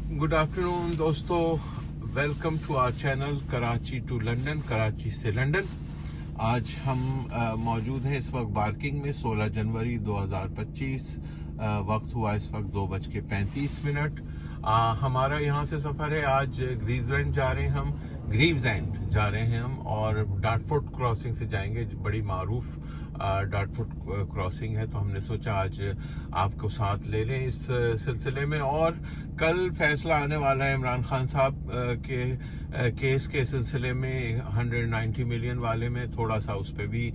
Good afternoon दोस्तों, welcome to our channel Karachi to London, Karachi से London. आज हम मौजूद हैं इस वक्त बार्किंग में। 16 जनवरी 2025 वक्त हुआ इस वक्त 2:35। हमारा यहाँ से सफ़र है। आज ग्रीवज़ैंड जा रहे हैं हम और डार्टफोर्ड क्रॉसिंग से जाएंगे। बड़ी मारूफ डार्टफोर्ड क्रॉसिंग है, तो हमने सोचा आज आपको साथ ले लें इस सिलसिले में। और कल फैसला आने वाला है इमरान खान साहब के केस के सिलसिले में, 190 मिलियन वाले में। थोड़ा सा उस पर भी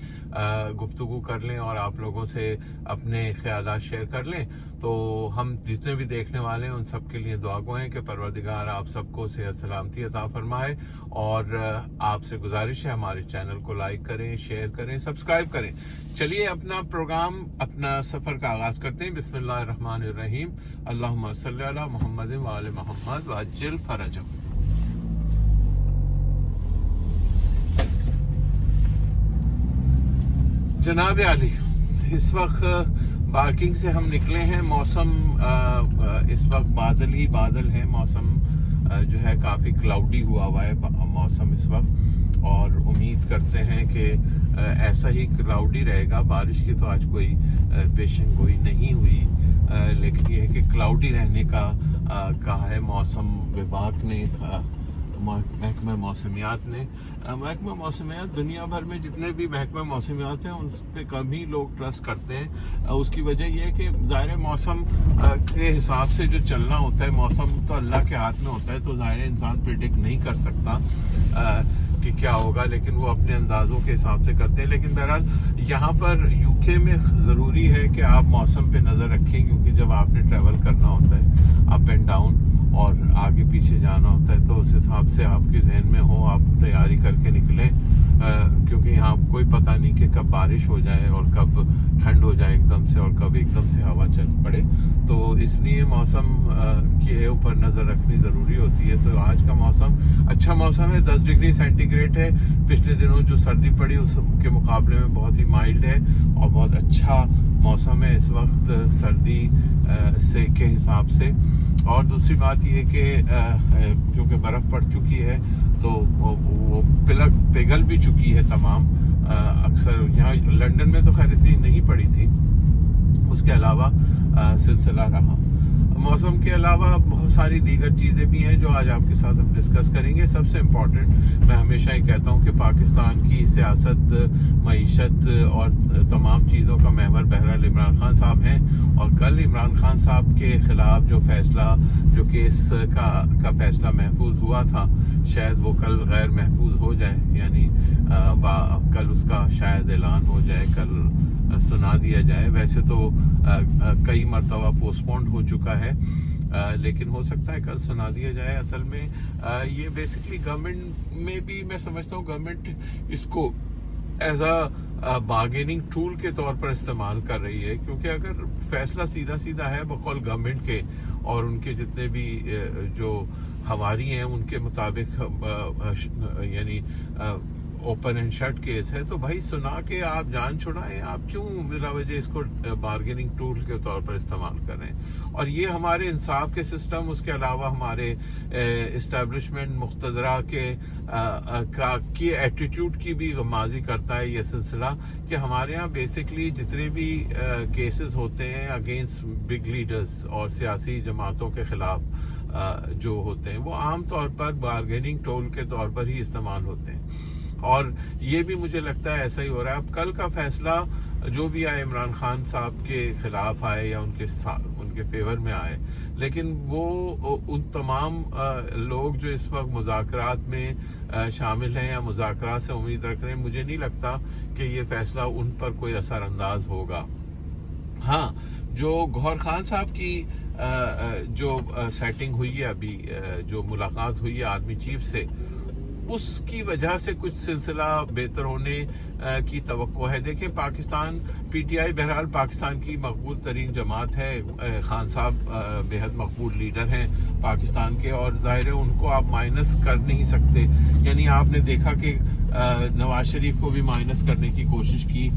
गुफ्तगू कर लें और आप लोगों से अपने ख्यालात शेयर कर लें। तो हम जितने भी देखने वाले हैं उन सब के लिए दुआ गो हैं कि परवरदिगार आप सबको सेहत सलामती अता फरमाए। और आपसे गुजारिश है हमारे चैनल को लाइक करें, शेयर करें, सब्सक्राइब करें। चलिए अपना प्रोग्राम, अपना सफ़र का आगाज़ करते हैं। बिस्मिल्लाहिर्रहमानिर्रहीम। अल्लाहुम्मा सल्ली अला मुहम्मद व आले मुहम्मद वअज्जिल फरजहum। जनाब आली, इस वक्त पार्किंग से हम निकले हैं। मौसम इस वक्त बादल ही बादल है। मौसम जो है काफ़ी क्लाउडी हुआ है मौसम इस वक्त, और उम्मीद करते हैं कि ऐसा ही क्लाउडी रहेगा। बारिश की तो आज कोई पेशन गोई नहीं हुई, लेकिन ये है कि क्लाउडी रहने का कहा है मौसम विभाग ने, महकमा मौसमियात ने। महकमा मौसमियात दुनिया भर में जितने भी महकमा मौसमियात हैं उन पर कम ही लोग ट्रस्ट करते हैं। उसकी वजह यह है कि ज़ाहिर मौसम के हिसाब से जो चलना होता है, मौसम तो अल्लाह के हाथ में होता है, तो ज़ाहिर इंसान प्रिडिक्ट नहीं कर सकता कि क्या होगा, लेकिन वो अपने अंदाज़ों के हिसाब से करते हैं। लेकिन बहरहाल यहाँ पर यूके में ज़रूरी है कि आप मौसम पे नज़र रखें, क्योंकि जब आपने ट्रैवल करना होता है अप एंड डाउन और आगे पीछे जाना होता है, तो उस हिसाब से आपके जहन में हो, आप तैयारी करके निकलें, क्योंकि यहाँ कोई पता नहीं कि कब बारिश हो जाए और कब ठंड हो जाए एकदम से, और कब एकदम से हवा चल पड़े। तो इसलिए मौसम के ऊपर नज़र रखनी ज़रूरी होती है। तो आज का मौसम अच्छा मौसम है, 10 डिग्री सेंटीग्रेड है। पिछले दिनों जो सर्दी पड़ी उसके मुकाबले में बहुत ही माइल्ड है और बहुत अच्छा मौसम है इस वक्त सर्दी से के हिसाब से। और दूसरी बात ये कि क्योंकि बर्फ़ पड़ चुकी है तो वो पिघल भी चुकी है तमाम। अक्सर यहाँ लंदन में तो खैर इतनी नहीं पड़ी थी। उसके अलावा सिलसिला रहा। मौसम के अलावा बहुत सारी दीगर चीज़ें भी हैं जो आज आपके साथ हम डिस्कस करेंगे। सबसे इम्पॉर्टेंट, मैं हमेशा ही कहता हूँ कि पाकिस्तान की सियासत, मईशत और तमाम चीज़ों का महवर बहरहाल इमरान खान साहब हैं। और कल इमरान खान साहब के ख़िलाफ़ जो फैसला, जो केस का फैसला महफूज हुआ था, शायद वो कल गैर महफूज हो जाए, यानी कल उसका शायद ऐलान हो जाए, कल सुना दिया जाए। वैसे तो कई मरतबा पोस्टपोन्ड हो चुका है, लेकिन हो सकता है कल सुना दिया जाए। असल में ये बेसिकली गवर्नमेंट में भी मैं समझता हूँ गवर्नमेंट इसको एज अ बार्गेनिंग टूल के तौर पर इस्तेमाल कर रही है, क्योंकि अगर फैसला सीधा सीधा है बकौल गवर्नमेंट के और उनके जितने भी जो हवारी हैं उनके मुताबिक, यानी ओपन एंड शट केस है, तो भाई सुना के आप जान छुड़ाएं। आप क्यों बिला वजह इसको बार्गेनिंग टूल के तौर पर इस्तेमाल करें? और ये हमारे इंसाफ के सिस्टम, उसके अलावा हमारे इस्टेब्लिशमेंट मुख्तदरा की एटीट्यूड की भी गमाजी करता है ये सिलसिला, कि हमारे यहाँ बेसिकली जितने भी केसेस होते हैं अगेंस्ट बिग लीडर्स और सियासी जमातों के ख़िलाफ़ जो होते हैं, वो आम तौर पर बार्गेनिंग टूल के तौर पर ही इस्तेमाल होते हैं। और ये भी मुझे लगता है ऐसा ही हो रहा है। अब कल का फैसला जो भी आए, इमरान खान साहब के खिलाफ आए या उनके फेवर में आए, लेकिन वो उन तमाम लोग जो इस वक्त मुज़ाकरात में शामिल हैं या मुज़ाकरात से उम्मीद रख रहे हैं, मुझे नहीं लगता कि ये फैसला उन पर कोई असरअंदाज होगा। हाँ, जो गौहर खान साहब की जो सेटिंग हुई है, अभी जो मुलाकात हुई है आर्मी चीफ से, उसकी वजह से कुछ सिलसिला बेहतर होने की तवक्को है। देखिए, पाकिस्तान पीटीआई बहरहाल पाकिस्तान की मकबूल तरीन जमात है। खान साहब बेहद मकबूल लीडर हैं पाकिस्तान के, और ज़ाहिर है उनको आप माइनस कर नहीं सकते। यानी आपने देखा कि नवाज शरीफ को भी माइनस करने की कोशिश की।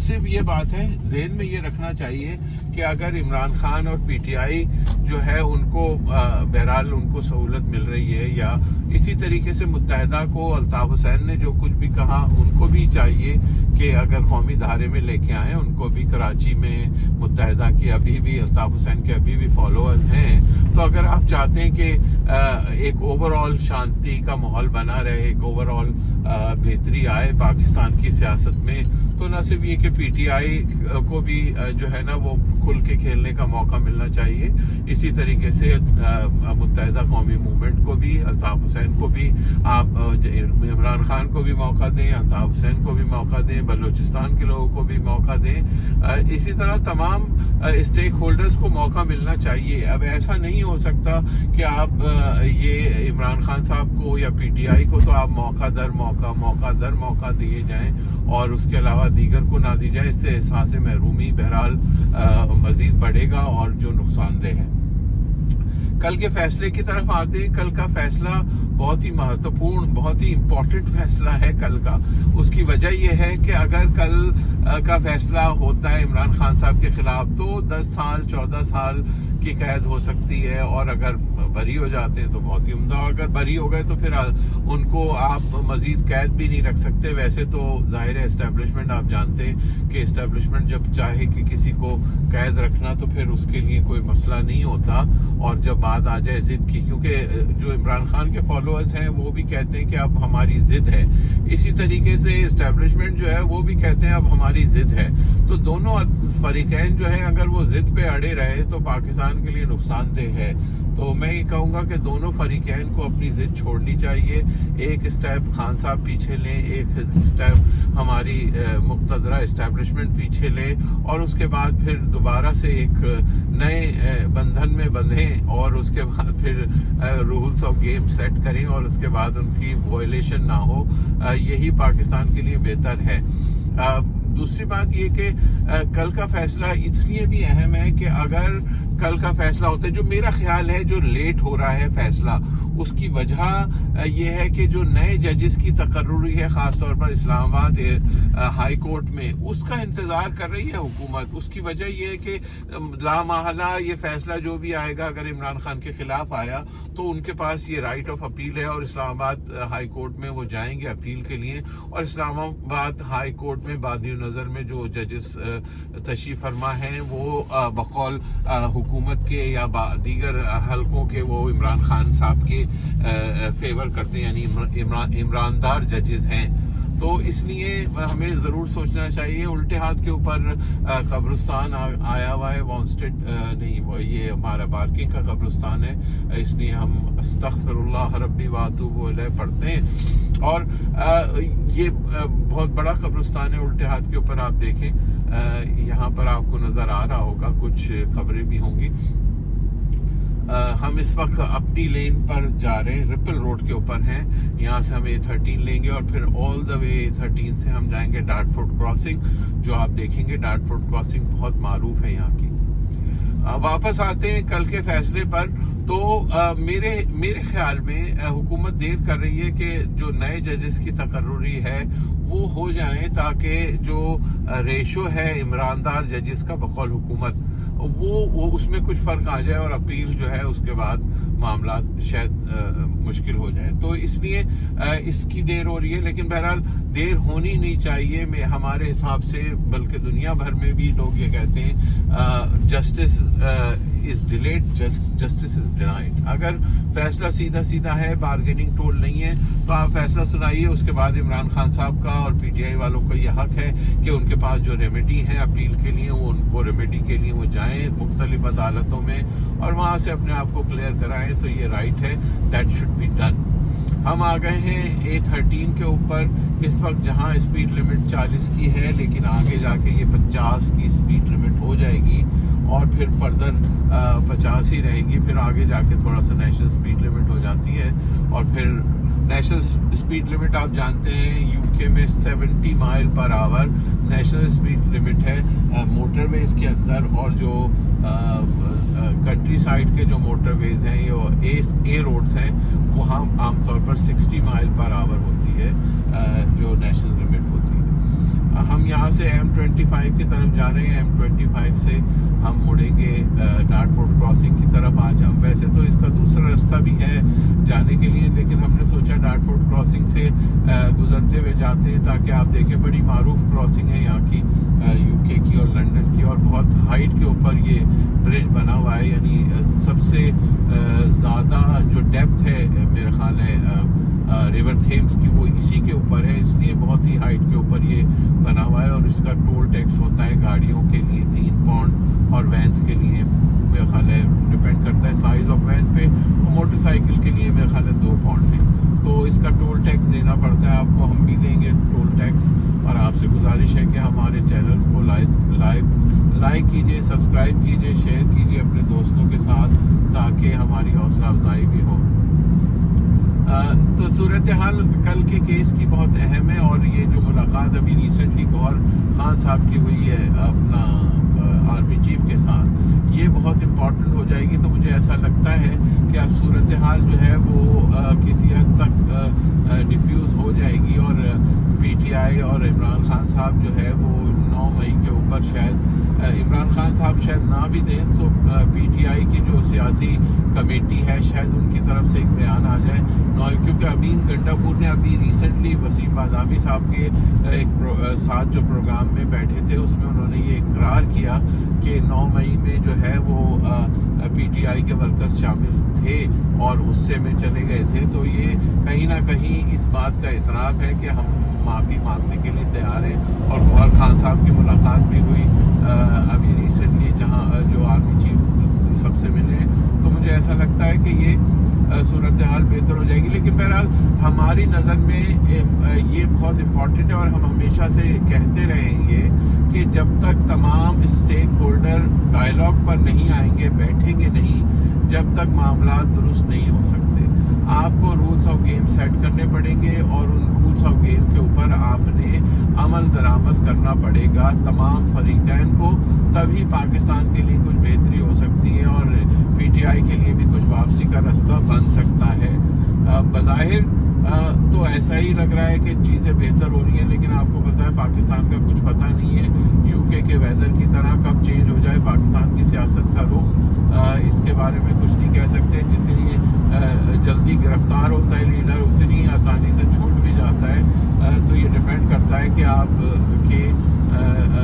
सिर्फ ये बात है, ज़हन में ये रखना चाहिए कि अगर इमरान खान और पीटीआई जो है उनको बहरहाल उनको सहूलत मिल रही है, या इसी तरीके से मुत्तहदा को अल्ताफ़ हुसैन ने जो कुछ भी कहा उनको भी चाहिए कि अगर कौमी धारे में लेके आए, उनको भी कराची में मुत्तहदा की अभी भी अल्ताफ़ हुसैन के अभी भी फॉलोअर्स हैं। तो अगर आप चाहते हैं कि एक ओवरऑल शांति का माहौल बना रहे, एक ओवरऑल बेहतरी आए पाकिस्तान की सियासत में, तो न सिर्फ ये कि पीटीआई को भी जो है ना वो खुल के खेलने का मौका मिलना चाहिए, इसी तरीके से मुत्तहदा कौमी मूवमेंट को भी, अल्ताफ़ हुसैन को भी, आप इमरान खान को भी मौका दें, अल्ताफ़ हुसैन को भी मौका दें, बलूचिस्तान के लोगों को भी मौका दें, इसी तरह तमाम स्टेक होल्डर्स को मौका मिलना चाहिए। अब ऐसा नहीं हो सकता कि आप ये इमरान खान साहब को या पीटीआई को तो आप मौका दर मौका दिए जाएं और उसके अलावा दीगर को ना दी जाए। इससे एहसास महरूमी बहरहाल मजीद बढ़ेगा और जो नुकसानदेह है। कल के फैसले की तरफ आते हैं। कल का फैसला बहुत ही महत्वपूर्ण, बहुत ही इम्पोर्टेंट फैसला है कल का। उसकी वजह यह है कि अगर कल का फैसला होता है इमरान खान साहब के खिलाफ तो 10 साल 14 साल की कैद हो सकती है, और अगर बरी हो जाते हैं तो बहुत ही उम्दा, और अगर बरी हो गए तो फिर उनको आप मजीद कैद भी नहीं रख सकते। वैसे तो जाहिर है इस्टेब्लिशमेंट, आप जानते हैं कि इस्टेब्लिशमेंट जब चाहे कि किसी को कैद रखना तो फिर उसके लिए कोई मसला नहीं होता, और जब बात आ जाए जिद की, क्योंकि जो इमरान खान के फॉलोअर्स हैं वो भी कहते हैं कि अब हमारी जिद है, इसी तरीके से इस्टेब्लिशमेंट जो है वो भी कहते हैं अब हमारी जिद है। तो दोनों फरीकैन जो है अगर वो जिद पे अड़े रहे तो पाकिस्तान के लिए नुकसानदेह है। तो मैं ये कहूँगा कि दोनों फरीकैन को अपनी जिद छोड़नी चाहिए। एक स्टेप खान साहब पीछे लें, एक स्टेप हमारी मुक़्तदरा इस्टेब्लिशमेंट पीछे लें, और उसके बाद फिर दोबारा से एक नए बंधन में बंधें, और उसके बाद फिर रूल्स ऑफ गेम सेट करें, और उसके बाद उनकी वायलेशन ना हो। यही पाकिस्तान के लिए बेहतर है। दूसरी बात ये कि कल का फैसला इसलिए भी अहम है कि अगर कल का फैसला होता है, जो मेरा ख्याल है जो लेट हो रहा है फैसला, उसकी वजह यह है कि जो नए जजेस की तकर्रुरी है ख़ास तौर पर इस्लामाबाद हाई कोर्ट में, उसका इंतज़ार कर रही है हुकूमत। उसकी वजह यह है कि लामहला ये फैसला जो भी आएगा, अगर इमरान खान के खिलाफ आया तो उनके पास ये राइट ऑफ अपील है, और इस्लामाबाद हाई कोर्ट में वो जाएंगे अपील के लिए, और इस्लामाबाद हाई कोर्ट में बादी नज़र में जो जजेस तशरीफ़ फरमा हैं वो बकौल हुकूमत के या दीगर हलकों के वो इमरान खान साहब के फेवर करते हैं, यानी इमरानदार जजेस हैं। तो इसलिए हमें ज़रूर सोचना चाहिए। उल्टे हाथ के ऊपर कब्रिस्तान आया हुआ है, वॉन्स्टेड नहीं, वो ये हमारा बार्किंग का कब्रिस्तान है, इसलिए हम अस्तगफिरुल्लाह रब्बी व अतूबु इलैह पढ़ते हैं। और ये बहुत बड़ा कब्रिस्तान है उल्टे हाथ के ऊपर, आप देखें यहाँ पर आपको नज़र आ रहा होगा, कुछ खबरें भी होंगी। हम इस वक्त अपनी लेन पर जा रहे हैं, रिपल रोड के ऊपर हैं। यहाँ से हम A13 लेंगे और फिर ऑल द वे A13 से हम जाएंगे डार्टफोर्ड क्रॉसिंग, जो आप देखेंगे डार्टफोर्ड क्रॉसिंग बहुत मारूफ है यहाँ की। वापस आते हैं कल के फैसले पर। तो मेरे ख्याल में हुकूमत देर कर रही है कि जो नए जजेस की तकर्रुरी है वो हो जाए, ताकि जो रेशो है इमरानदार जजेस का बकौल हुकूमत वो उसमें कुछ फ़र्क आ जाए, और अपील जो है उसके बाद मामला शायद मुश्किल हो जाए। तो इसलिए इसकी देर हो रही है, लेकिन बहरहाल देर होनी नहीं चाहिए मैं हमारे हिसाब से, बल्कि दुनिया भर में भी लोग ये कहते हैं justice is delayed, justice is denied. अगर फैसला सीधा सीधा है, बार्गेनिंग टूल नहीं है, तो आप फैसला सुनाइए, उसके बाद इमरान खान साहब का और पीटीआई वालों का यह हक है कि उनके पास जो रेमेडी है अपील के लिए, वो रेमेडी के लिए वो जाएं मुख्तलिफ अदालतों में और वहाँ से अपने आप को क्लियर कराएं। तो ये राइट है, दैट शुड बी डन। हम आ गए हैं A13 के ऊपर इस वक्त, जहाँ स्पीड लिमिट 40 की है, लेकिन आगे जाके ये 50 की स्पीड लिमिट हो जाएगी और फिर फर्दर 50 ही रहेगी। फिर आगे जाके थोड़ा सा नेशनल स्पीड लिमिट हो जाती है, और फिर नेशनल स्पीड लिमिट आप जानते हैं यूके में 70 mile per hour national speed limit है मोटरवेज के अंदर, और जो کنٹری سائڈ کے جو موٹر ویز ہیں اے روڈز ہیں وہاں عام طور پر 60 مائل پر آور ہوتی ہے جو نیشنل لمٹ ہوتی ہے. ہم یہاں سے M25 کی طرف جا رہے ہیں. M25 سے ہم مڑیں گے ڈارٹ فورٹ کراسنگ کی طرف. آج ہم ویسے تو اس کا دوسرا راستہ بھی ہے جانے کے لیے, لیکن ہم نے سوچا ڈارٹ فورٹ کراسنگ سے گزرتے ہوئے جاتے ہیں تاکہ آپ دیکھیں بڑی معروف کراسنگ ہے یہاں کی, UK کی اور لنڈن کی, اور بہت ہائٹ کے اوپر یہ برج بنا ہوا ہے. یعنی سب سے زیادہ جو ڈیپتھ ہے میرا خیال ہے ریور تھیمس کی وہ اسی کے اوپر ہے, اس لیے بہت ہی ہائٹ کے اوپر یہ بنا ہوا ہے. اور اس کا ٹول ٹیکس ہوتا ہے گاڑیوں کے لیے 3 پاؤنڈ اور وینس کے لیے میرا خیال ہے ڈپینڈ کرتا ہے سائز آف وین پہ, اور موٹر سائیکل کے لیے میرا خیال ہے 2 پاؤنڈ ہے. تو اس کا ٹول ٹیکس دینا پڑتا ہے آپ کو, ہم بھی دیں گے ٹول ٹیکس. اور آپ سے گزارش ہے کہ ہمارے چینلز کو لائک کیجئے, سبسکرائب کیجئے, شیئر کیجئے اپنے دوستوں کے ساتھ تاکہ ہماری حوصلہ افزائی بھی ہو. تو صورتحال کل کے کیس کی بہت اہم ہے, اور یہ جو ملاقات ابھی ریسنٹلی گوہر خان صاحب کی ہوئی ہے اپنا آرمی چیف کے ساتھ, یہ بہت امپورٹنٹ ہو جائے گی. تو مجھے ایسا لگتا ہے کہ اب صورتحال جو ہے وہ کسی حد تک ڈیفیوز ہو جائے گی, اور PTI اور عمران خان صاحب جو ہے وہ 9 مئی کے اوپر شاید عمران خان صاحب شاید نہ بھی دیں تو PTI کی جو سیاسی کمیٹی ہے شاید ان کی طرف سے ایک بیان آ جائے. کیونکہ امین گنڈاپور نے ابھی ریسنٹلی وسیم بادامی صاحب کے ایک ساتھ جو پروگرام میں بیٹھے تھے اس میں انہوں نے یہ اقرار کیا کہ 9 مئی میں جو ہے وہ PTI کے ورکرز شامل تھے اور غصے میں چلے گئے تھے. تو یہ کہیں نہ کہیں اس بات کا اعتراف ہے کہ ہم معافی مانگنے کے لیے تیار ہیں. اور گوہر خان صاحب کی ملاقات بھی ہوئی ابھی ریسنٹلی جہاں جو آرمی چیف سب سے ملے ہیں. تو مجھے ایسا لگتا ہے کہ یہ صورتحال بہتر ہو جائے گی. لیکن بہرحال ہماری نظر میں یہ بہت امپورٹنٹ ہے, اور ہم ہمیشہ سے کہتے رہیں گے کہ جب تک تمام اسٹیک ہولڈر ڈائلاگ پر نہیں آئیں گے, بیٹھیں گے نہیں, جب تک معاملات درست نہیں ہو سکتے. آپ کو رولز آف گیم سیٹ کرنے پڑیں گے, اور ان رولز آف گیم کے اوپر آپ نے عمل درآمد کرنا پڑے گا تمام فریقین کو, تبھی پاکستان کے لیے کچھ بہتری ہو سکتی ہے اور PTI کے لیے بھی کچھ واپسی کا راستہ بن سکتا ہے. بظاہر تو ایسا ہی لگ رہا ہے کہ چیزیں بہتر ہو رہی ہیں, لیکن آپ کو پتہ ہے پاکستان کا کچھ پتہ نہیں ہے. UK کے ویدر کی طرح کب چینج ہو جائے پاکستان کی سیاست کا رخ, اس کے بارے میں کچھ نہیں کہہ سکتے. جتنی جلدی گرفتار ہوتا ہے لیڈر اتنی آسانی سے چھوٹ بھی جاتا ہے. تو یہ ڈپینڈ کرتا ہے کہ آپ کے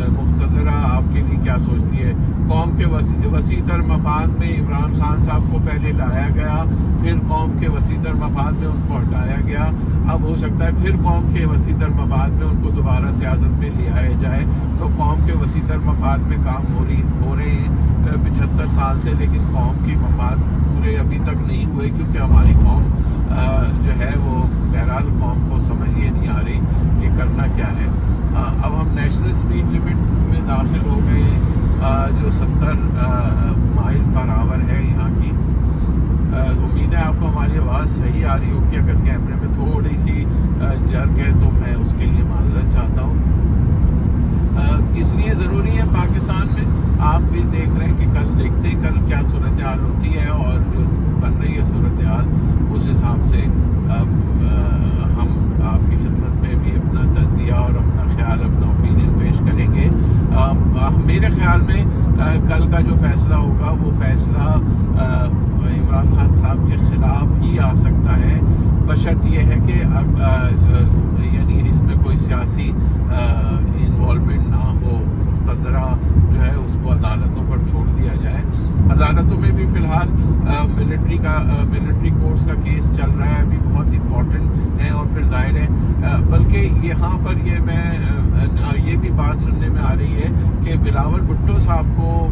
مقتدرہ آپ کے لیے کیا سوچتی ہے. قوم کے وسیع تر مفاد میں عمران خان صاحب کو پہلے لایا گیا, پھر قوم کے وسیع تر مفاد میں ان کو ہٹایا گیا. اب ہو سکتا ہے پھر قوم کے وسیع تر مفاد میں ان کو دوبارہ سیاست میں لیا جائے. تو قوم کے وسیع تر مفاد میں کام ہو رہے ہیں 75 سال سے, لیکن قوم کی مفاد پورے ابھی تک نہیں ہوئے, کیونکہ ہماری قوم جو ہے وہ بہرحال قوم کو سمجھ یہ نہیں آ رہی کہ کرنا کیا ہے. اب ہم نیشنل سپیڈ لمٹ میں داخل ہو گئے ہیں جو 70 مائل پر آور ہے یہاں کی. امید ہے آپ کو ہماری آواز صحیح آ رہی ہوگی. اگر کیمرے میں تھوڑی سی جرگ ہے تو میں اس کے لیے معذرت چاہتا ہوں. اس لیے ضروری ہے پاکستان میں آپ بھی دیکھ رہے ہیں کہ کل دیکھتے ہیں کل کیا صورتحال ہوتی ہے, اور جو بن رہی ہے صورتحال اس حساب سے ہم آپ کی خدمت میں بھی اپنا تجزیہ اور اپنا خیال, اپنا اوپینین پیش کریں گے. میرے خیال میں کل کا جو فیصلہ ہوگا وہ فیصلہ عمران خان صاحب کے خلاف ہی آ سکتا ہے, بشرط یہ ہے کہ یعنی اس میں کوئی سیاسی انوالومنٹ نہ ہو. مقتدرہ جو ہے اس کو عدالتوں پر چھوڑ دیا جائے. عدالتوں میں بھی فی الحال ملٹری کورٹس کا کیس چل رہا ہے, ابھی بہت امپورٹنٹ ہے. اور پھر ظاہر ہے بلکہ یہاں پر یہ بھی بات سننے میں آ رہی ہے کہ بلاول بھٹو صاحب کو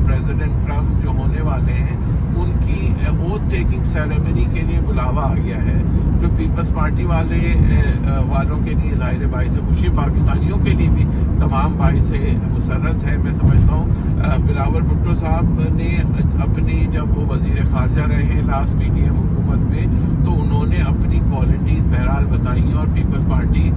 پریزیڈنٹ ٹرمپ جو ہونے والے ہیں ان کی اوتھ ٹیکنگ سیریمنی کے لیے بلاوا آ گیا ہے, جو پیپلز پارٹی والوں کے لیے ظاہر باعث خوشی, پاکستانیوں کے لیے بھی تمام باعث مسرت ہے. میں سمجھتا ہوں بلاول بھٹو صاحب نے اپنی جب وہ وزیر خارجہ رہے ہیں لاسٹ PDM حکومت میں, تو انہوں نے اپنی کوالٹیز بہرحال بتائی ہیں, اور پیپلز پارٹی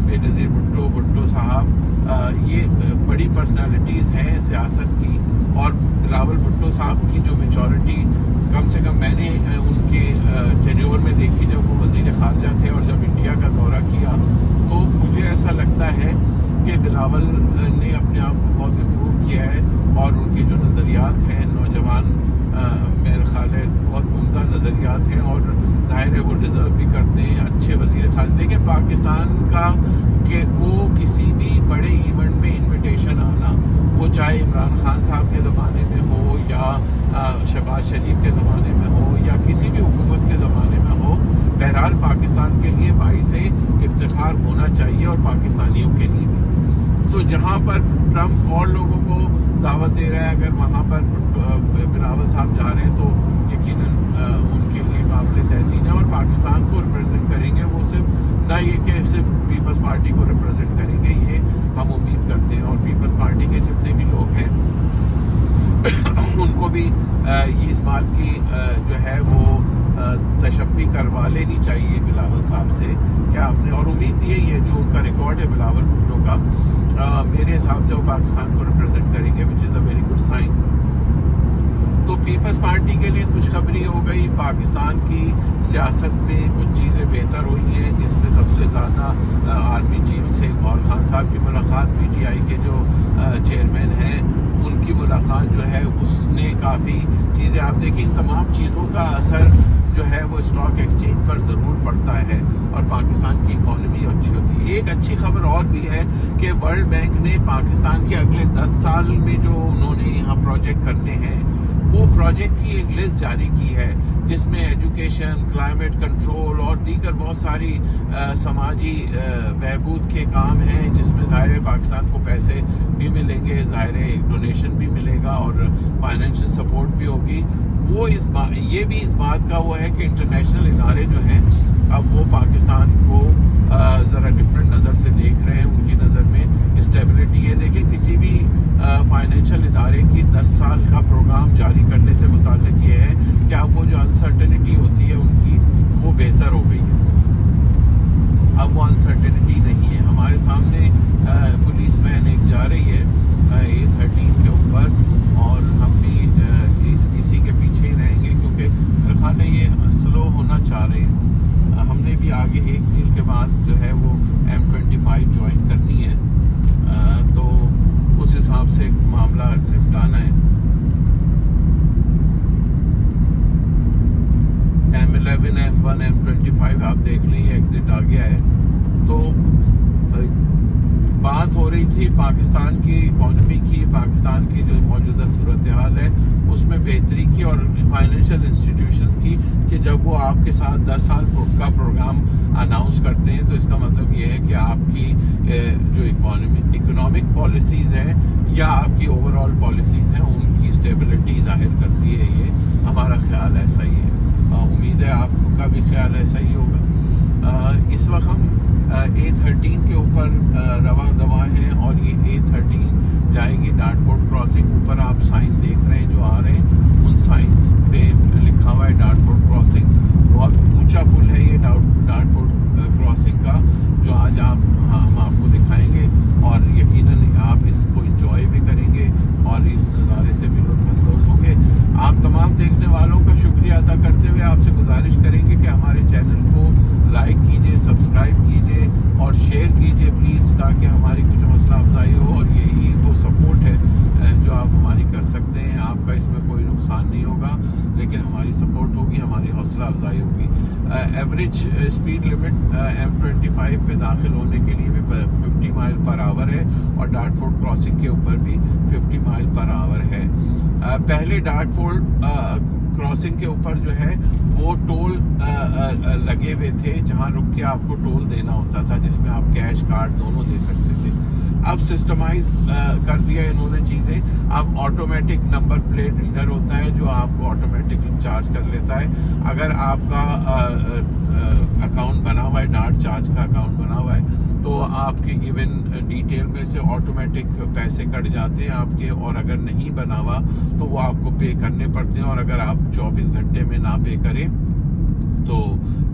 بے نظیر بھٹو صاحب یہ بڑی پرسنالٹیز ہیں سیاست کی، اور بلاول بھٹو صاحب کی جو میچورٹی کم سے کم میں نے ان کے ٹینیور میں دیکھی جب وہ وزیر خارجہ تھے اور جب انڈیا کا دورہ کیا، تو مجھے ایسا لگتا ہے کہ بلاول نے اپنے آپ کو بہت امپروو کیا ہے، اور ان کے جو نظریات ہیں نوجوان میرے خیال ہے بہت عمدہ نظریات ہیں، اور ظاہر ہے وہ ڈیزرو بھی کرتے ہیں اچھے وزیر خارجہ۔ دیکھیں پاکستان کا کہ وہ کسی بھی بڑے ایونٹ میں انویٹیشن آنا، وہ چاہے عمران خان صاحب کے زمانے میں ہو یا شہباز شریف کے زمانے میں ہو یا کسی بھی حکومت کے زمانے میں ہو، بہرحال پاکستان کے لیے باعث افتخار ہونا چاہیے، اور پاکستانیوں کے لیے بھی۔ تو جہاں پر ٹرمپ اور لوگوں کو دعوت دے رہا ہے، اگر وہاں پر بلاول صاحب جا رہے ہیں تو یقیناً ان کے لیے قابل تحسین ہے، اور پاکستان کو ریپرزینٹ کریں گے۔ وہ صرف نہ یہ کہ صرف پیپلز پارٹی کو ریپرزینٹ کریں گے، یہ ہم امید کرتے ہیں، اور پیپلز پارٹی کے جتنے بھی لوگ ہیں ان کو بھی یہ اس بات کی جو ہے وہ تشفی کروا لینی چاہیے بلاول صاحب سے کہ آپ نے، اور امید یہی ہے جو ان کا ریکارڈ ہے بلاول بھٹو کا، میرے حساب سے وہ پاکستان کو ریپرزینٹ کریں گے، وچ از اے ویری گڈ سائن۔ تو پیپلز پارٹی کے لیے خوشخبری ہو گئی، پاکستان کی سیاست میں کچھ چیزیں بہتر ہوئی ہیں، جس میں سب سے زیادہ آرمی چیف سے غور خان صاحب کی ملاقات، پی ٹی آئی کے جو چیئرمین ہیں ان کی ملاقات جو ہے اس نے کافی چیزیں، آپ دیکھیں ان تمام چیزوں کا اثر جو ہے وہ اسٹاک ایکسچینج پر ضرور پڑتا ہے، اور پاکستان کی اکانومی اچھی ہوتی ہے۔ ایک اچھی خبر اور بھی ہے کہ ورلڈ بینک نے پاکستان کے اگلے 10 سال میں جو انہوں نے یہاں پروجیکٹ کرنے ہیں، وہ پروجیکٹ کی ایک لسٹ جاری کی ہے، جس میں ایجوکیشن، کلائمیٹ کنٹرول اور دیگر بہت ساری سماجی بہبود کے کام ہیں، جس میں ظاہر ہے پاکستان کو پیسے بھی ملیں گے، ظاہر ہے ایک ڈونیشن بھی ملے گا اور فائنینشیل سپورٹ بھی ہوگی۔ وہ یہ بھی اس بات کا وہ ہے کہ انٹرنیشنل ادارے جو ہیں اب وہ پاکستان کو ذرا ڈفرینٹ نظر سے دیکھ رہے ہیں، ان کی نظر میں اسٹیبلٹی ہے۔ دیکھیں کسی بھی فائنینشیل ادارے کی 10 سال کا پروگرام جاری کرنے سے متعلق یہ ہے کہ اب وہ جو انسرٹنٹی ہوتی ہے ان کی وہ بہتر ہو گئی ہے، اب وہ انسرٹنٹی نہیں ہے۔ ہمارے سامنے پولیس مین ایک جا رہی ہے A13 کے اوپر، اور ہم بھی اسی کے پیچھے ہی رہیں گے، کیونکہ میرے خیال ہے یہ سلو ہونا چاہ رہے ہیں۔ ہم نے بھی آگے 1 میل کے بعد جو ہے وہ M25 جوائن کرنی ہے، تو اس حساب سے معاملہ نپٹانا ہے۔ M11 M1 M25 آپ دیکھ لیں یہ ایگزٹ آ گیا ہے۔ تو بات ہو رہی تھی پاکستان کی اکانومی کی، پاکستان کی جو موجودہ صورتحال ہے اس میں بہتری کی، اور فائنینشیل انسٹیٹیوشنز کی، کہ جب وہ آپ کے ساتھ 10 سال کا پروگرام اناؤنس کرتے ہیں تو اس کا مطلب یہ ہے کہ آپ کی جو اکنامک پالیسیز ہیں یا آپ کی اوور آل پالیسیز ہیں ان کی اسٹیبلٹی ظاہر کرتی ہے۔ یہ ہمارا خیال ایسا ہی ہے، امید ہے آپ کا بھی خیال ایسا ہی ہوگا۔ اس وقت ہم A13 کے اوپر رواں دواں ہیں، اور یہ A13 جائے گی ڈارٹ فورٹ کراسنگ۔ اوپر آپ سائن دیکھ رہے ہیں جو آ رہے ہیں، ان سائنس پہ لکھا ہوا ہے ڈارٹ فورٹ کراسنگ۔ بہت اونچا پل ہے یہ ڈارٹ فورٹ کراسنگ کا، جو آج ہم آپ کو دکھائیں گے، اور یقیناً آپ اس کو انجوائے بھی کریں گے اور اس نظارے سے بھی لطف اندوز ہوں گے۔ آپ تمام دیکھنے والوں کا شکریہ ادا کرتے ہوئے آپ سے گزارش کریں گے کہ ہمارے چینل کو لائک کیجئے، سبسکرائب کیجئے اور شیئر کیجئے پلیز، تاکہ ہماری کچھ حوصلہ افزائی ہو، اور یہی وہ سپورٹ ہے جو آپ ہماری کر سکتے ہیں۔ آپ کا اس میں کوئی نقصان نہیں ہوگا، لیکن ہماری سپورٹ ہوگی، ہماری حوصلہ افزائی ہوگی۔ ایوریج اسپیڈ لمٹ M25 پہ داخل ہونے کے لیے بھی 50 مائل پر آور ہے، اور ڈارٹ فورٹ کراسنگ کے اوپر بھی 50 مائل پر آور ہے۔ پہلے ڈارٹ فورٹ کراسنگ کے اوپر جو ہے وہ ٹول لگے ہوئے تھے، جہاں رک کے آپ کو ٹول دینا ہوتا تھا، جس میں آپ کیش کارڈ دونوں دے سکتے تھے۔ اب سسٹمائز کر دیا انہوں نے چیزیں، اب آٹومیٹک نمبر پلیٹ ریڈر ہوتا ہے جو آپ کو آٹومیٹک چارج کر لیتا ہے۔ اگر آپ کا اکاؤنٹ بنا ہوا ہے، ڈارٹ چارج کا اکاؤنٹ بنا ہوا ہے، تو آپ کی گیون ڈیٹیل میں سے آٹومیٹک پیسے کٹ جاتے ہیں آپ کے، اور اگر نہیں بنا ہوا تو وہ آپ کو پے کرنے پڑتے ہیں، اور اگر آپ 24 گھنٹے میں نہ پے کریں تو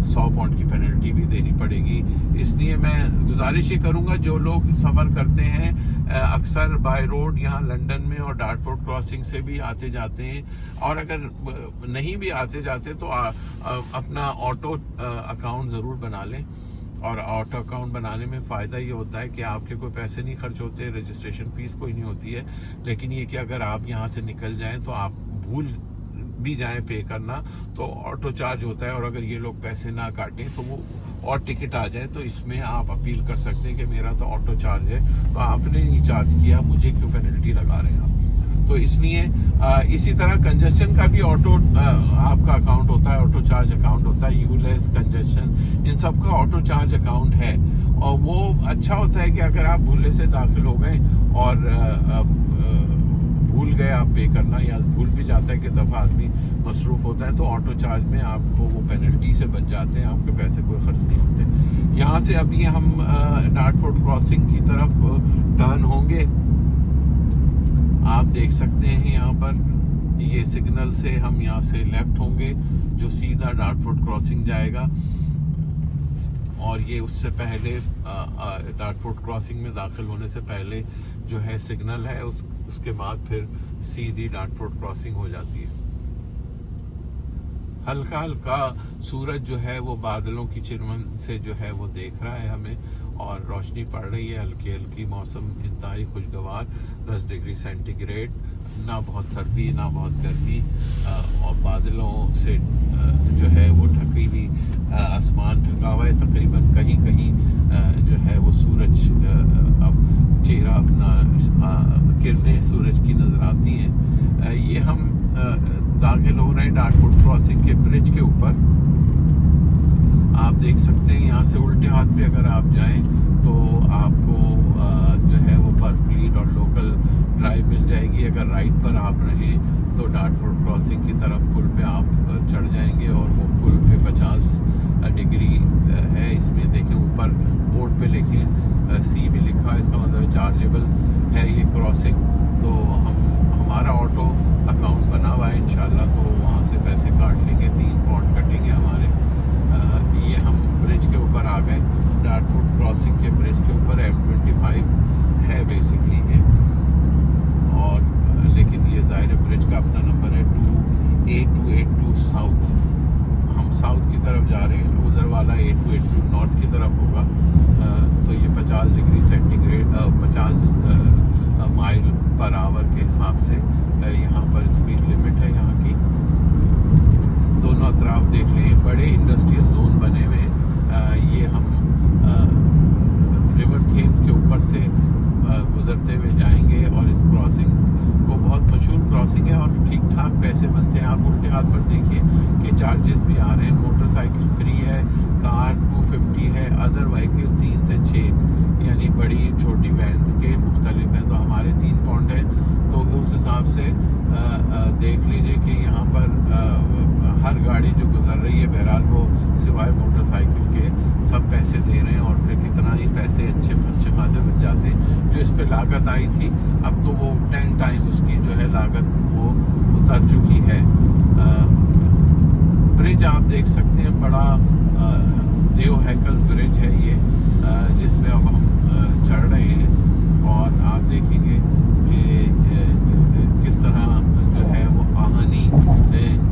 100 पाउंड की पेनल्टी भी देनी पड़ेगी। इसलिए मैं गुजारिश ये करूँगा, जो लोग सफ़र करते हैं अक्सर बाय रोड यहाँ लंदन में और डार्टफोर्ड क्रॉसिंग से भी आते जाते हैं, और अगर नहीं भी आते जाते तो अपना ऑटो अकाउंट ज़रूर बना लें। और ऑटो अकाउंट बनाने में फ़ायदा ये होता है कि आपके कोई पैसे नहीं खर्च होते, रजिस्ट्रेशन फ़ीस कोई नहीं होती है, लेकिन ये कि अगर आप यहाँ से निकल जाएं तो आप भूल भी जाएं पे करना तो ऑटो चार्ज होता है, और अगर ये लोग पैसे ना काटें तो वो और टिकट आ जाए तो इसमें आप अपील कर सकते हैं कि मेरा तो ऑटो चार्ज है, तो आपने नहीं चार्ज किया, मुझे क्यों पेनल्टी लगा रहे हैं आप। तो इसलिए इसी तरह कंजेशन का भी ऑटो आपका अकाउंट होता है, ऑटो चार्ज अकाउंट होता है, यूलेस कंजेशन इन सब का ऑटो चार्ज अकाउंट है। और वो अच्छा होता है कि अगर आप भूले से दाखिल हो गए और भूल गए आप पे करना, या भूल भी जाता है कि दफ़ा आदमी मसरूफ़ होता है, तो ऑटो चार्ज में आपको वो पेनल्टी से बच जाते हैं, आपके पैसे कोई खर्च नहीं होते। यहाँ से अभी हम डार्टफोर्ड क्रॉसिंग की तरफ टर्न होंगे। आप देख सकते हैं यहाँ पर ये सिग्नल से हम यहाँ से लेफ्ट होंगे जो सीधा डार्टफोर्ड क्रॉसिंग जाएगा, और ये उससे पहले डार्टफोर्ड क्रॉसिंग में दाखिल होने से पहले जो है सिग्नल है, उसके बाद फिर सीधी डार्टफोर्ड क्रॉसिंग हो जाती है। हल्का हल्का सूरज जो है वो बादलों की चिरमन से जो है वो देख रहा है हमें, और रोशनी पड़ रही है हल्की हल्की। मौसम इंतहाई खुशगवार, 10 डिग्री सेंटीग्रेड, ना बहुत सर्दी ना बहुत गर्मी, और बादलों से जो है वो ढकी हुई आसमान ढका हुआ है तकरीबन। कहीं कहीं जो है वो सूरज अब चेहरा अपना किरणें सूरज की नज़र आती हैं। ये हम दाखिल हो रहे हैं डार्टफोर्ड क्रॉसिंग के ब्रिज के ऊपर। आप देख सकते हैं यहाँ से उल्टे हाथ पे अगर आप जाएं तो आपको जो है वो बर्फलीड और लोकल ड्राइव मिल जाएगी। अगर राइट पर आप रहें तो डार्टफोर्ड क्रॉसिंग की तरफ पुल पे आप चढ़ जाएंगे, और वो पुल पे 50 डिग्री है। इसमें देखें ऊपर बोर्ड पे लिखें सी भी लिखा है, इसका मतलब चार्जेबल है ये क्रॉसिंग। तो हमारा ऑटो अकाउंट बना हुआ है इंशाल्लाह, तो वहाँ से पैसे काट लेंगे, 3 पाउंड कटेंगे हमारे। ये हम ब्रिज के ऊपर आ गए, डार्टफोर्ड क्रॉसिंग के ब्रिज के ऊपर। M25 है बेसिकली ये, और लेकिन ये ज़ाहिर ब्रिज का अपना नंबर है 28282 साउथ। हम साउथ की तरफ जा रहे हैं, उधर वाला 8282 नॉर्थ की तरफ होगा। तो ये 50 degree centigrade 50 mile per hour के हिसाब से यहाँ पर स्पीड लिमिट है यहाँ की। दोनों तरफ देख लें बड़े इंडस्ट्रियल जोन बने हुए हैं। ये हम रिवर थेम्स के ऊपर से गुजरते हुए जाएंगे, और इस क्रॉसिंग को बहुत मशहूर क्रॉसिंग है और ठीक ठाक पैसे बनते हैं। आप उल्टे हाथ पर देखिए कि चार्जेस भी आ रहे हैं। मोटरसाइकिल फ्री है, कार 250 है, अदर व्हीकल 3 से 6 यानी बड़ी छोटी वैन्स के मुख्तलिफ हैं, तो हमारे 3 पाउंड है। तो उस हिसाब से देख लीजिए कि यहाँ पर हर गाड़ी जो गुजर रही है, बहरहाल वो सिवाय मोटरसाइकिल के सब पैसे दे रहे हैं, और फिर कितना ही पैसे अच्छे खासे बन जाते हैं। जो इस पे लागत आई थी, अब तो वो 10 टाइम उसकी जो है लागत वो उतर चुकी है। ब्रिज आप देख सकते हैं, बड़ा देव हैकल ब्रिज है ये, जिसमें अब हम चढ़ रहे हैं, और आप देखेंगे कि किस तरह जो है वो आहनी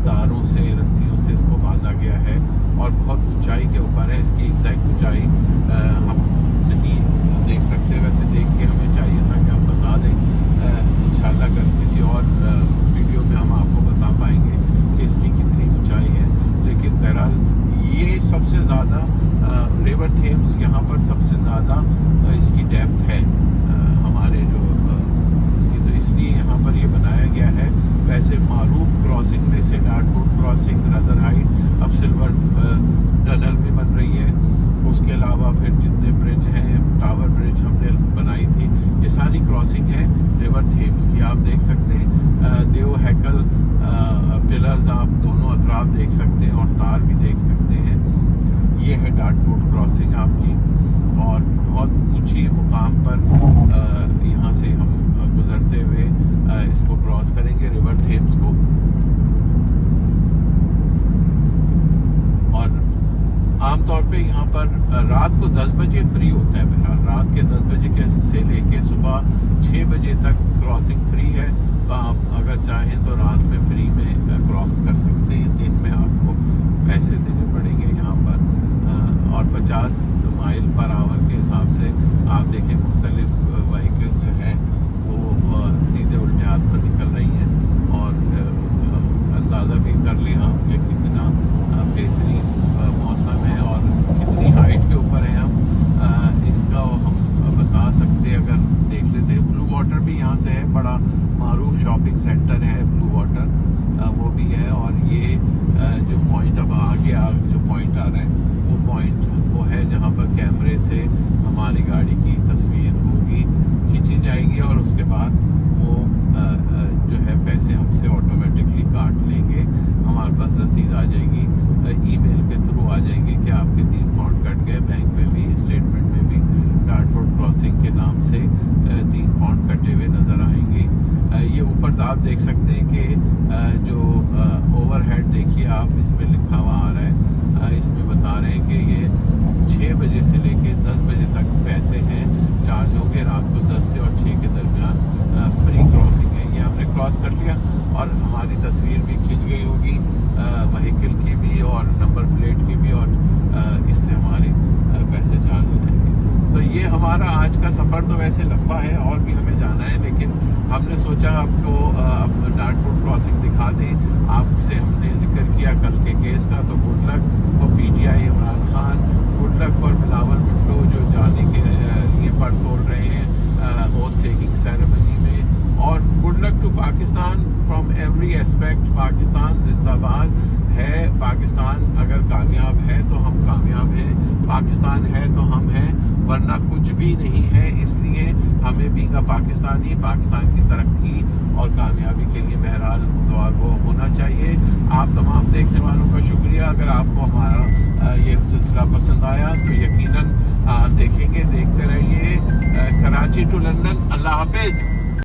तारों से रस्सियों से इसको बांधा गया है, और बहुत ऊंचाई के ऊपर है। इसकी एग्जैक्ट ऊंचाई हम नहीं देख सकते, वैसे देख के हमें चाहिए था कि हम बता दें। इंशाल्लाह किसी और वीडियो में हम आपको बता पाएंगे कि इसकी कितनी ऊंचाई है। लेकिन बहरहाल ये सबसे ज़्यादा रिवर थेम्स यहाँ पर सबसे ज़्यादा इसकी डेप्थ है हमारे जो इसकी, तो इसलिए यहाँ पर ये बनाया गया है। वैसे मारूफ क्रॉसिंग में से डार्टफोर्ड क्रॉसिंग, रदर हाइट, अब सिल्वर टनल भी बन रही है। उसके अलावा फिर जितने ब्रिज हैं, टावर ब्रिज हमने बनाई थी, ये सारी क्रॉसिंग है रिवर थेम्स की। आप देख सकते हैं देव हैकल पिलर्स आप दोनों अतराफ देख सकते हैं, और तार भी देख सकते हैं। ये है डार्टफोर्ड क्रॉसिंग आपकी, और बहुत ऊंची मुकाम पर यहाँ से हम गुजरते हुए इसको क्रॉस करेंगे रिवर थेम्स को। और عام طور پہ یہاں پر رات کو 10 بجے فری ہوتا ہے، بہرحال رات کے 10 بجے کے سے لے کے صبح 6 بجے تک کراسنگ فری ہے، تو آپ اگر چاہیں تو رات میں فری میں کراس کر سکتے ہیں۔ دن میں آپ کو پیسے دینے پڑیں گے یہاں پر، اور 50 مائل پر آور کے حساب سے آپ دیکھیں مختلف وہیکلز جو ہیں وہ سیدھے الٹے ہاتھ پر نکل رہی ہیں، اور اندازہ بھی کر لیں آپ کہ کتنا بہترین موسم ہے اور کتنی ہائٹ کے اوپر ہیں ہم، اس کا ہم بتا سکتے ہیں اگر دیکھ لیتے ہیں۔ بلو واٹر بھی یہاں سے ہے، بڑا معروف شاپنگ سینٹر ہے بلو واٹر، وہ بھی ہے، اور یہ جو پوائنٹ اب آگے جو پوائنٹ آ رہا ہے وہ پوائنٹ وہ ہے جہاں پر کیمرے سے ہماری گاڑی کی تصویر ہوگی، کھینچی جائے گی، اور اس کے بعد وہ جو ہے پیسے ہم سے آٹومیٹکلی کاٹ لیں گے، ہمارے پاس رسید آ جائے گی، ای میل کے تھرو آ جائے گی کہ آپ کے 3 پاؤنڈ کٹ گئے، بینک میں بھی اسٹیٹمنٹ میں بھی ڈارٹفورڈ کراسنگ کے نام سے 3 پاؤنڈ کٹے ہوئے نظر آئیں گے۔ یہ اوپر آپ دیکھ سکتے ہیں کہ جو اوور ہیڈ دیکھیے آپ، اس میں لکھا ہوا آ رہا ہے، اس میں بتا رہے ہیں کہ یہ 6 بجے سے لے کے 10 بجے تک پیسے ہیں، چارج ہوں گے، رات کو 10 سے اور 6 کے درمیان فری کراسنگ ہے۔ یہ ہم نے کراس کر لیا اور ہماری تصویر بھی کھنچ گئی ہوگی وہیکل کی بھی اور نمبر پلیٹ کی بھی، اور اس سے ہمارے پیسے چارج ہو جائیں گے۔ تو یہ ہمارا آج کا سفر تو ویسے لمبا ہے اور بھی ہمیں جانا ہے، لیکن ہم نے سوچا آپ کو اب ڈارٹفورڈ کراسنگ دکھا دیں۔ آپ سے ہم نے ذکر کیا کل کے کیس کا، تو good luck for P T I Imran Khan, good luck for Bilawal Bhutto جو جانے کے لیے پڑ توڑ رہے ہیں اوتھ ٹیکنگ سیریمنی میں، اور good luck to Pakistan from every aspect. Pakistan زندہ باد ہے، پاکستان اگر کامیاب ہے تو ہم کامیاب ہیں، پاکستان ہے تو ہم ہیں، ورنہ کچھ بھی نہیں ہے۔ اس لیے ہمیں بھی پاکستانی پاکستان کی ترقی اور کامیابی کے لیے بہرحال دعا گو ہونا چاہیے۔ آپ تمام دیکھنے والوں کا شکریہ۔ اگر آپ کو ہمارا یہ سلسلہ پسند آیا تو یقیناً دیکھیں گے، دیکھتے رہیے۔ کراچی ٹو لندن، اللہ حافظ۔